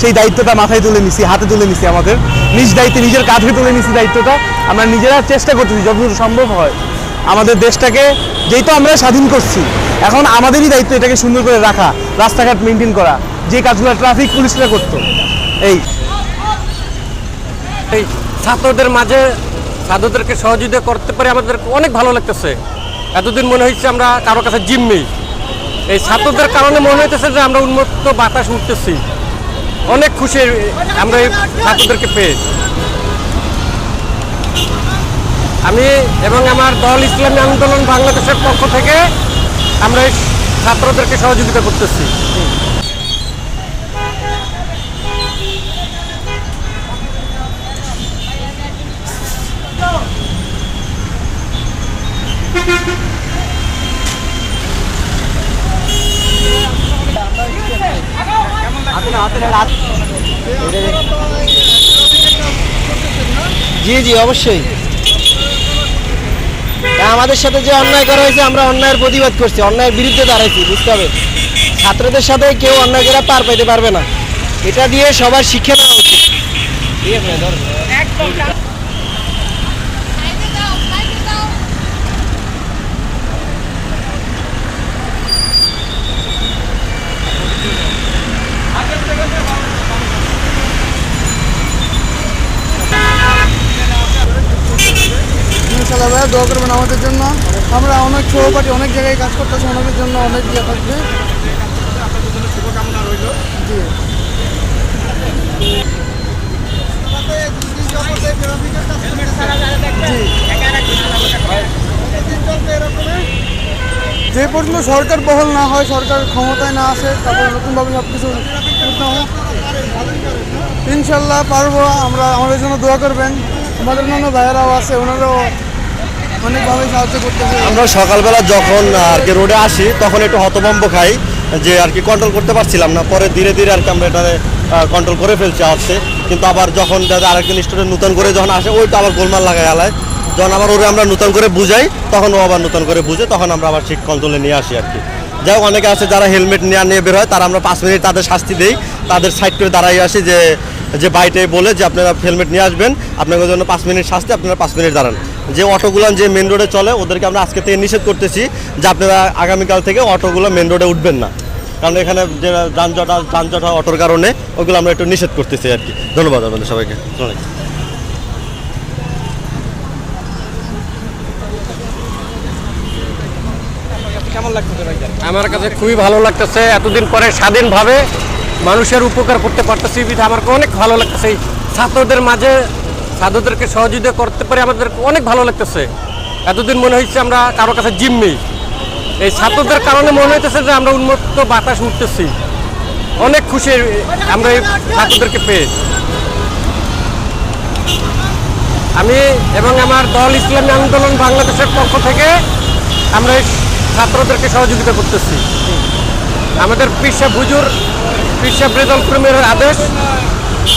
সেই দায়িত্বটা মাথায় তুলে নিছি, হাতে তুলে নিছি, আমাদের নিজ দায়িত্বে নিজের কাঁধে তুলে নিছি দায়িত্বটা। আমরা নিজেরা চেষ্টা করতেছি যতদূর সম্ভব হয় আমাদের দেশটাকে, যেহেতু আমরা স্বাধীন করছি, এখন আমাদেরই দায়িত্ব এটাকে সুন্দর করে রাখা, রাস্তাঘাট মেনটেন করা, যে কাজগুলো ট্রাফিক পুলিশরা করতো। এই ছাত্রদের মাঝে ছাত্রদেরকে সহযোগিতা করতে পারে আমাদের অনেক ভালো লাগতেছে। এতদিন মনে হচ্ছে আমরা কারো কাছে জিম্মি, এই ছাত্রদের কারণে মনে হইতেছে যে আমরা উন্মুক্ত বাতাস উঠতেছি। অনেক খুশি আমরা এই ছাত্রদেরকে পেয়ে। আমি এবং আমার দল ইসলামী আন্দোলন বাংলাদেশের পক্ষ থেকে আমরা এই ছাত্রদেরকে সহযোগিতা করতেছি। জি জি অবশ্যই, আমাদের সাথে যে অন্যায় করা হয়েছে আমরা অন্যায়ের প্রতিবাদ করছি, অন্যায়ের বিরুদ্ধে দাঁড়াইছি। বুঝতে হবে ছাত্রদের সাথে কেউ অন্যায় করে পার পাইতে পারবে না, এটা দিয়ে সবার শিক্ষা নেওয়া উচিত। ঠিক আছে, ভাইয়া দোয়া করবেন আমাদের জন্য। আমরা অনেক সহপাঠী অনেক জায়গায় কাজ করতেছি, অনেকের জন্য অনেক ইয়ে থাকবে। যে পর্যন্ত সরকার বহাল না হয়, সরকার ক্ষমতায় না আসে, তারপরে নতুনভাবে সব কিছু করতে হবে। ইনশাল্লাহ পারবো আমরা, আমাদের জন্য দোয়া করবেন। আমাদের অন্য ভাইয়েরাও আছে, ওনারাও অনেকভাবে সাহায্য করতেছে। আমরা সকালবেলা যখন আর কি রোডে আসি তখন একটু হতভম্ব খাই যে আর কি কন্ট্রোল করতে পারছিলাম না, পরে ধীরে ধীরে আর কি আমরা এটা কন্ট্রোল করে ফেলছি আসছে। কিন্তু আবার যখন আরেকজন স্টুডেন্ট নতুন করে যখন আসে ওইটা আবার গোলমাল লাগাই আলায়, যখন আবার ওরে আমরা নতুন করে বুঝাই তখন ও আবার নতুন করে বুঝে, তখন আমরা আবার ঠিক কন্ট্রোলে নিয়ে আসি আর কি। যাই হোক, অনেকে আছে যারা হেলমেট নিয়ে বের হয়, তারা আমরা 5 মিনিট তাদের শাস্তি দিই, তাদের সাইড করে দাঁড়াই আসি যে বাইটে বলে যে আপনারা হেলমেট নিয়ে আসবেন, আপনাদের জন্য 5 মিনিট শাস্তি, আপনারা 5 মিনিট দাঁড়ান। যে অটোগুলো যে মেন রোডে চলে ওদেরকে আমরা আজকে থেকে নিষেধ করতেছি যে আপনারা আগামীকাল থেকে অটোগুলো মেন রোডে উঠবেন না, কারণ এখানে যে যানজট হয় অটোর কারণে, ওগুলো আমরা একটু নিষেধ করতেছি আর কি। ধন্যবাদ আপনাদের সবাইকে। আমার কাছে খুবই ভালো লাগতেছে, এতদিন পরে স্বাধীনভাবে মানুষের উপকার করতে পারতেছি, আমার অনেক ভালো লাগতেছে। এই ছাত্রদের মাঝে ছাত্রদেরকে সহযোগিতা করতে পারে আমাদের অনেক ভালো লাগতেছে। এতদিন মনে হচ্ছে আমরা কারো কাছে জিম্মি, এই ছাত্রদের কারণে মনে হইতেছে যে আমরা উন্মুক্ত বাতাস উঠতেছি। অনেক খুশি আমরা এই ছাত্রদেরকে পেয়ে। আমি এবং আমার দল ইসলামী আন্দোলন বাংলাদেশের পক্ষ থেকে আমরা এই ছাত্রদেরকে সহযোগিতা করতেছি। আমাদের পীর সাহেব হুজুর, পীর সাহেব রেজাউল করিমের আদেশ,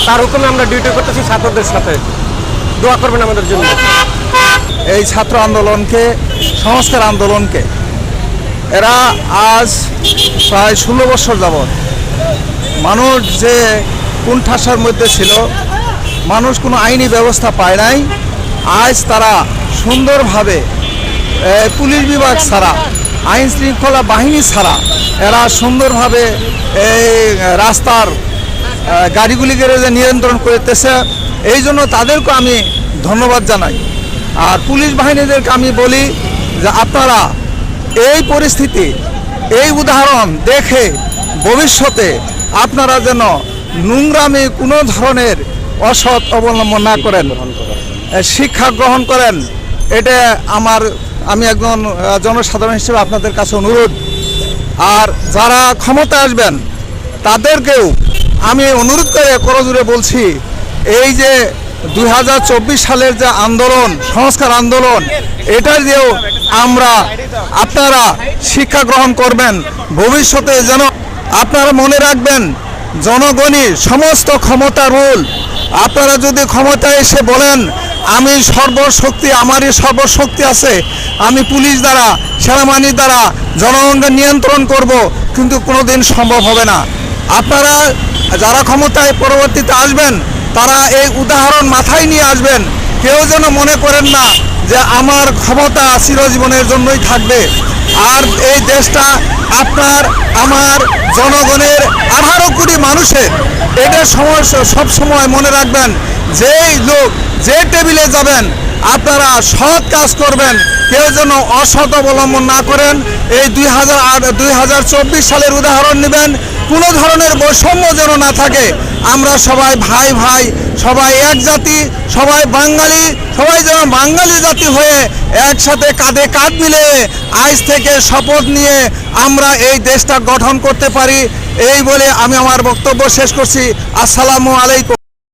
তার হুকুমে আমরা ডিউটি করতেছি ছাত্রদের সাথে। দোয়া করবেন আমাদের জন্য। এই ছাত্র আন্দোলনকে, সংস্কার আন্দোলনকে এরা আজ প্রায় 16 বছর যাবৎ মানুষ যে কুণ্ঠাসার মধ্যে ছিল, মানুষ কোনো আইনি ব্যবস্থা পায় নাই, আজ তারা সুন্দরভাবে পুলিশ বিভাগ ছাড়া, আইন শৃঙ্খলা বাহিনী ছাড়া এরা সুন্দরভাবে এই রাস্তার গাড়িগুলিকে যে নিয়ন্ত্রণ করতেছে, এই জন্য তাদেরকে আমি ধন্যবাদ জানাই। আর পুলিশ বাহিনীদেরকে আমি বলি যে আপনারা এই পরিস্থিতি, এই উদাহরণ দেখে ভবিষ্যতে আপনারা যেন নোংরামি কোনো ধরনের অসৎ অবলম্বন না করেন, শিক্ষা গ্রহণ করেন। এটা আমি একজন জনসাধারণ হিসেবে আপনাদের কাছে অনুরোধ। আর যারা ক্ষমতা আসবেন তাদেরকেও আমি অনুরোধ করে করজোরে বলছি, এই যে 2024 সালের যে আন্দোলন, সংস্কার আন্দোলন, এটা দিয়েও আপনারা শিক্ষা গ্রহণ করবেন। ভবিষ্যতে যেন আপনারা মনে রাখবেন, জনগণই সমস্ত ক্ষমতা রুল। আপনারা যদি ক্ষমতায় এসে বলেন আমি সর্বশক্তি, আমারই সর্বশক্তি আছে, আমি পুলিশ দ্বারা, সেনাবাহিনীর দ্বারা জনগণকে নিয়ন্ত্রণ করব, কিন্তু কোনোদিন সম্ভব হবে না। আপনারা যারা ক্ষমতায় পরবর্তীতে আসবেন তারা এই উদাহরণ মাথায় নিয়ে আসবেন। কেউ যেন মনে করেন না যে আমার ক্ষমতা চিরজীবনের জন্যই থাকবে। আর এই দেশটা আপনার আমার জনগণের 18 কোটি মানুষের। এটা সব সময় মনে রাখবেন, যেই লোক যে টেবিলে যাবেন আপনারা সৎ কাজ করবেন, কেউ যেন অসৎ অবলম্বন না করেন। এই 2024 সালের উদাহরণ নেবেন, কোনো ধরনের বৈষম্য যেন না থাকে। আমরা সবাই ভাই ভাই, সবাই এক জাতি, সবাই বাঙালি, সবাই যেন বাঙালি জাতি হয়ে একসাথে কাঁধে কাঁধ মিলে আজ থেকে শপথ নিয়ে আমরা এই দেশটা গঠন করতে পারি। এই বলে আমি আমার বক্তব্য শেষ করছি। আসসালামু আলাইকুম।